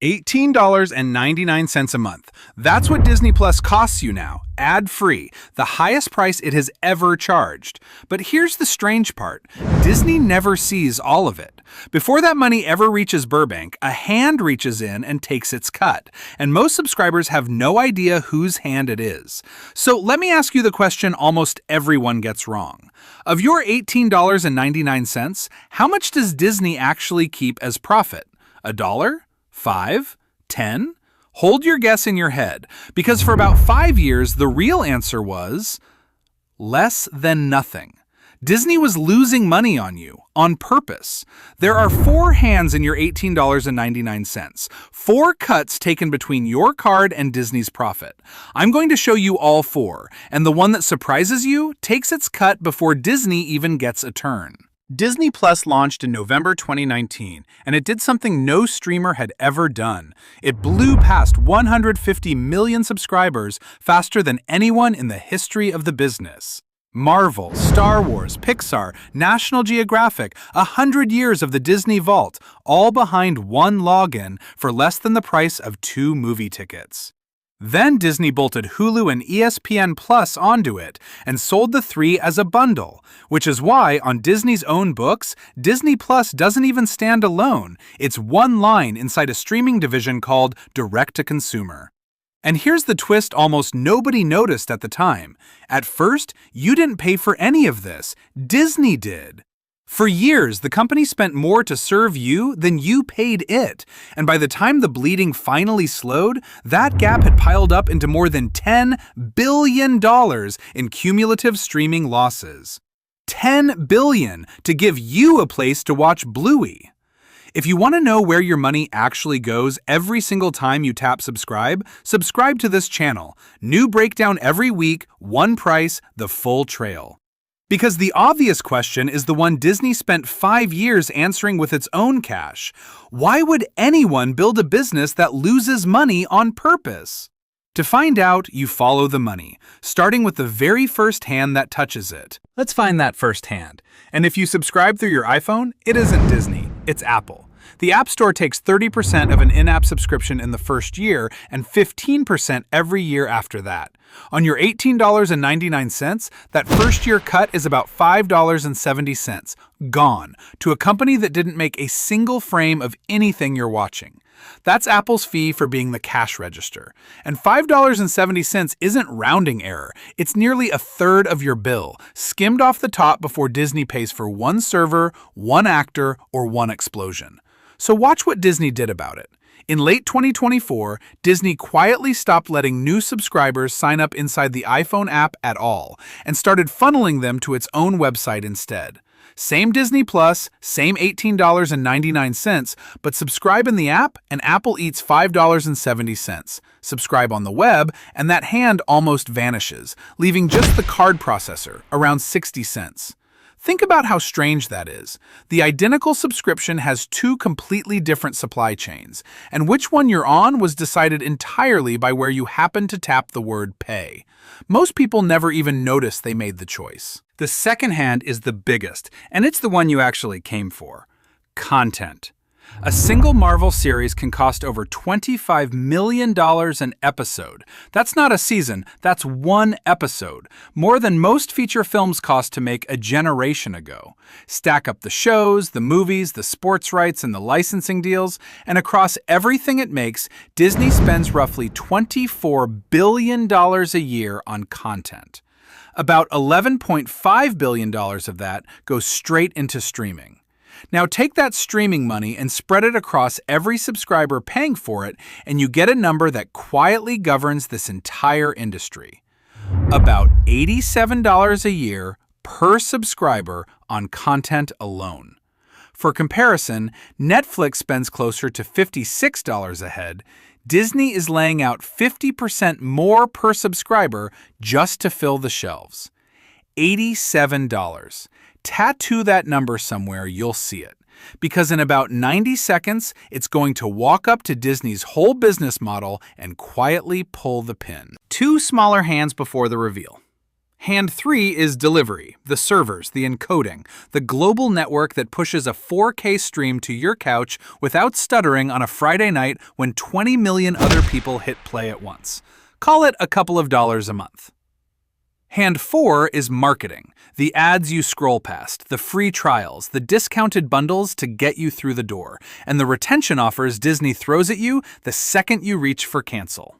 $18.99 a month. That's what Disney Plus costs you now, ad-free, the highest price it has ever charged. But here's the strange part. Disney never sees all of it. Before that money ever reaches Burbank, a hand reaches in and takes its cut, and most subscribers have no idea whose hand it is. So let me ask you the question almost everyone gets wrong. Of your $18.99, how much does Disney actually keep as profit? $1? 5? 10? Hold your guess in your head, because for about 5 years, the real answer was less than nothing. Disney was losing money on you, on purpose. There are 4 hands in your $18.99, 4 cuts taken between your card and Disney's profit. I'm going to show you all 4, and the one that surprises you takes its cut before Disney even gets a turn. Disney Plus launched in November 2019, and it did something no streamer had ever done. It blew past 150 million subscribers faster than anyone in the history of the business. Marvel, Star Wars, Pixar, National Geographic, 100 years of the Disney Vault, all behind one login for less than the price of 2 movie tickets. Then Disney bolted Hulu and ESPN Plus onto it and sold the 3 as a bundle, which is why, on Disney's own books, Disney Plus doesn't even stand alone. It's one line inside a streaming division called Direct-to-Consumer. And here's the twist almost nobody noticed at the time. At first, you didn't pay for any of this. Disney did. For years, the company spent more to serve you than you paid it, and by the time the bleeding finally slowed, that gap had piled up into more than $10 billion in cumulative streaming losses. $10 billion to give you a place to watch Bluey. If you want to know where your money actually goes every single time you tap subscribe to this channel. New breakdown every week, one price, the full trail. Because the obvious question is the one Disney spent 5 years answering with its own cash. Why would anyone build a business that loses money on purpose? To find out, you follow the money, starting with the very first hand that touches it. Let's find that first hand. And if you subscribe through your iPhone, it isn't Disney, it's Apple. The App Store takes 30% of an in-app subscription in the first year and 15% every year after that. On your $18.99, that first-year cut is about $5.70, gone, to a company that didn't make a single frame of anything you're watching. That's Apple's fee for being the cash register. And $5.70 isn't rounding error. It's nearly a third of your bill, skimmed off the top before Disney pays for one server, one actor, or one explosion. So watch what Disney did about it. In late 2024, Disney quietly stopped letting new subscribers sign up inside the iPhone app at all, and started funneling them to its own website instead. Same Disney Plus, same $18.99, but subscribe in the app and Apple eats $5.70. Subscribe on the web and that hand almost vanishes, leaving just the card processor, around 60 cents. Think about how strange that is. The identical subscription has 2 completely different supply chains, and which one you're on was decided entirely by where you happen to tap the word pay. Most people never even notice they made the choice. The second hand is the biggest, and it's the one you actually came for. Content. A single Marvel series can cost over $25 million an episode. That's not a season, that's one episode. More than most feature films cost to make a generation ago. Stack up the shows, the movies, the sports rights, and the licensing deals, and across everything it makes, Disney spends roughly $24 billion a year on content. About $11.5 billion of that goes straight into streaming. Now take that streaming money and spread it across every subscriber paying for it, and you get a number that quietly governs this entire industry. About $87 a year per subscriber on content alone. For comparison, Netflix spends closer to $56 a head. Disney is laying out 50% more per subscriber just to fill the shelves. $87. Tattoo that number somewhere, you'll see it. Because in about 90 seconds, it's going to walk up to Disney's whole business model and quietly pull the pin. 2 smaller hands before the reveal. Hand 3 is delivery, the servers, the encoding, the global network that pushes a 4K stream to your couch without stuttering on a Friday night when 20 million other people hit play at once. Call it a couple of dollars a month. Hand 4 is marketing, the ads you scroll past, the free trials, the discounted bundles to get you through the door, and the retention offers Disney throws at you the second you reach for cancel.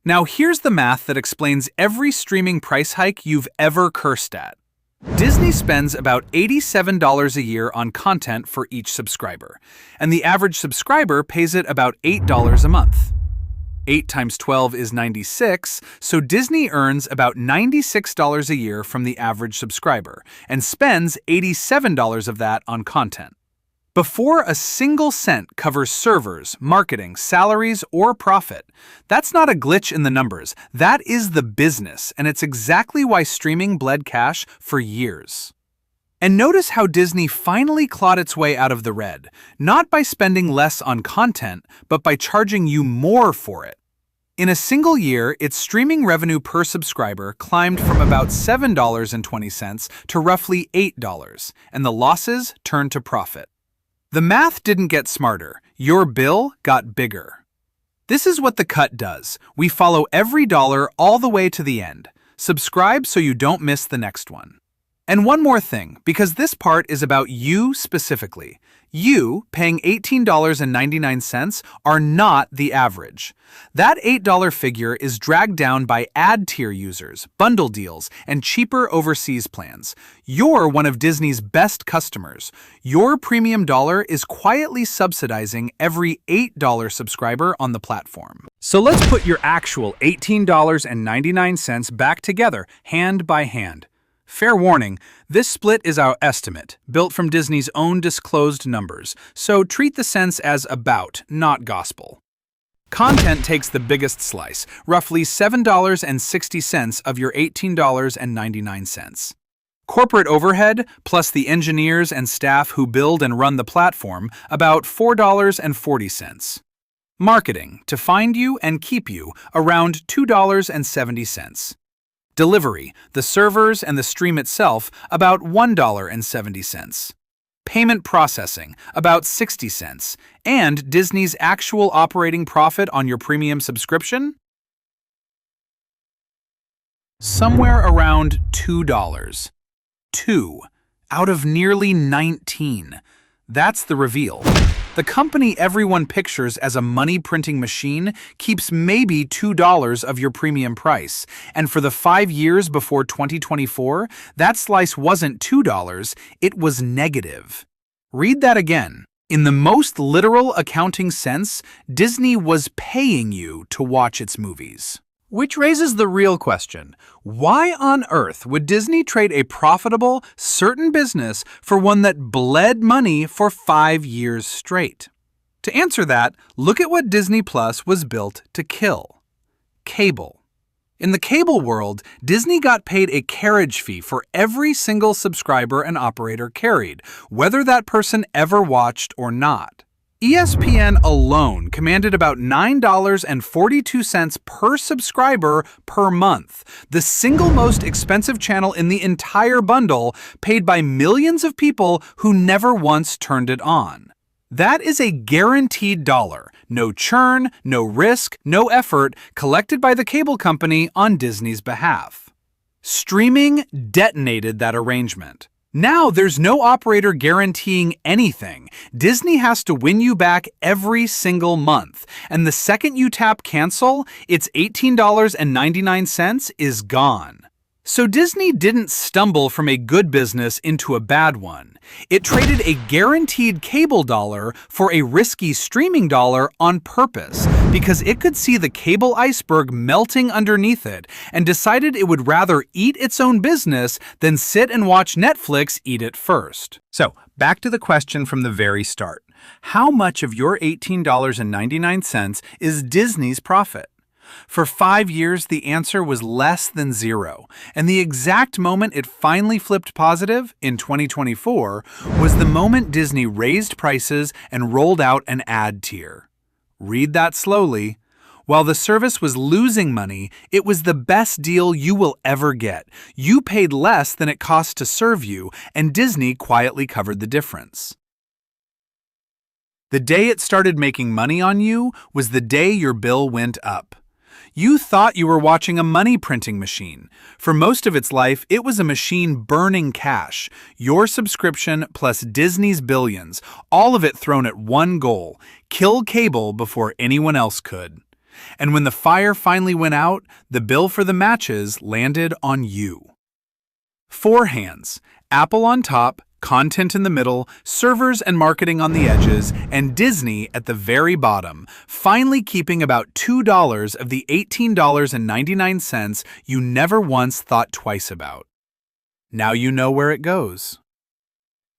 Now here's the math that explains every streaming price hike you've ever cursed at. Disney spends about $87 a year on content for each subscriber, and the average subscriber pays it about $8 a month. 8 times 12 is 96, so Disney earns about $96 a year from the average subscriber, and spends $87 of that on content. Before a single cent covers servers, marketing, salaries, or profit. That's not a glitch in the numbers. That is the business, and it's exactly why streaming bled cash for years. And notice how Disney finally clawed its way out of the red, not by spending less on content, but by charging you more for it. In a single year, its streaming revenue per subscriber climbed from about $7.20 to roughly $8, and the losses turned to profit. The math didn't get smarter, your bill got bigger. This is what the cut does. We follow every dollar all the way to the end. Subscribe so you don't miss the next one. And one more thing, because this part is about you specifically. You, paying $18.99, are not the average. That $8 figure is dragged down by ad tier users, bundle deals, and cheaper overseas plans. You're one of Disney's best customers. Your premium dollar is quietly subsidizing every $8 subscriber on the platform. So let's put your actual $18.99 back together, hand by hand. Fair warning, this split is our estimate, built from Disney's own disclosed numbers, so treat the cents as about, not gospel. Content takes the biggest slice, roughly $7.60 of your $18.99. Corporate overhead, plus the engineers and staff who build and run the platform, about $4.40. Marketing, to find you and keep you, around $2.70. Delivery, the servers and the stream itself, about $1.70. Payment processing, about 60 cents. And Disney's actual operating profit on your premium subscription? Somewhere around $2. 2 out of nearly 19. That's the reveal. The company everyone pictures as a money-printing machine keeps maybe $2 of your premium price, and for the 5 years before 2024, that slice wasn't $2, it was negative. Read that again. In the most literal accounting sense, Disney was paying you to watch its movies. Which raises the real question, why on earth would Disney trade a profitable, certain business for one that bled money for 5 years straight? To answer that, look at what Disney Plus was built to kill. Cable. In the cable world, Disney got paid a carriage fee for every single subscriber an operator carried, whether that person ever watched or not. ESPN alone commanded about $9.42 per subscriber per month, the single most expensive channel in the entire bundle, paid by millions of people who never once turned it on. That is a guaranteed dollar, no churn, no risk, no effort, collected by the cable company on Disney's behalf. Streaming detonated that arrangement. Now there's no operator guaranteeing anything. Disney has to win you back every single month. And the second you tap cancel, its $18.99 is gone. So Disney didn't stumble from a good business into a bad one. It traded a guaranteed cable dollar for a risky streaming dollar on purpose because it could see the cable iceberg melting underneath it and decided it would rather eat its own business than sit and watch Netflix eat it first. So, back to the question from the very start. How much of your $18.99 is Disney's profit? For 5 years, the answer was less than zero, and the exact moment it finally flipped positive, in 2024, was the moment Disney raised prices and rolled out an ad tier. Read that slowly. While the service was losing money, it was the best deal you will ever get. You paid less than it cost to serve you, and Disney quietly covered the difference. The day it started making money on you was the day your bill went up. You thought you were watching a money printing machine. For most of its life, it was a machine burning cash. Your subscription plus Disney's billions, all of it thrown at one goal: kill cable before anyone else could. And when the fire finally went out, the bill for the matches landed on you. Four hands: Apple on top, content in the middle, servers and marketing on the edges, and Disney at the very bottom, finally keeping about $2 of the $18.99 you never once thought twice about. Now you know where it goes.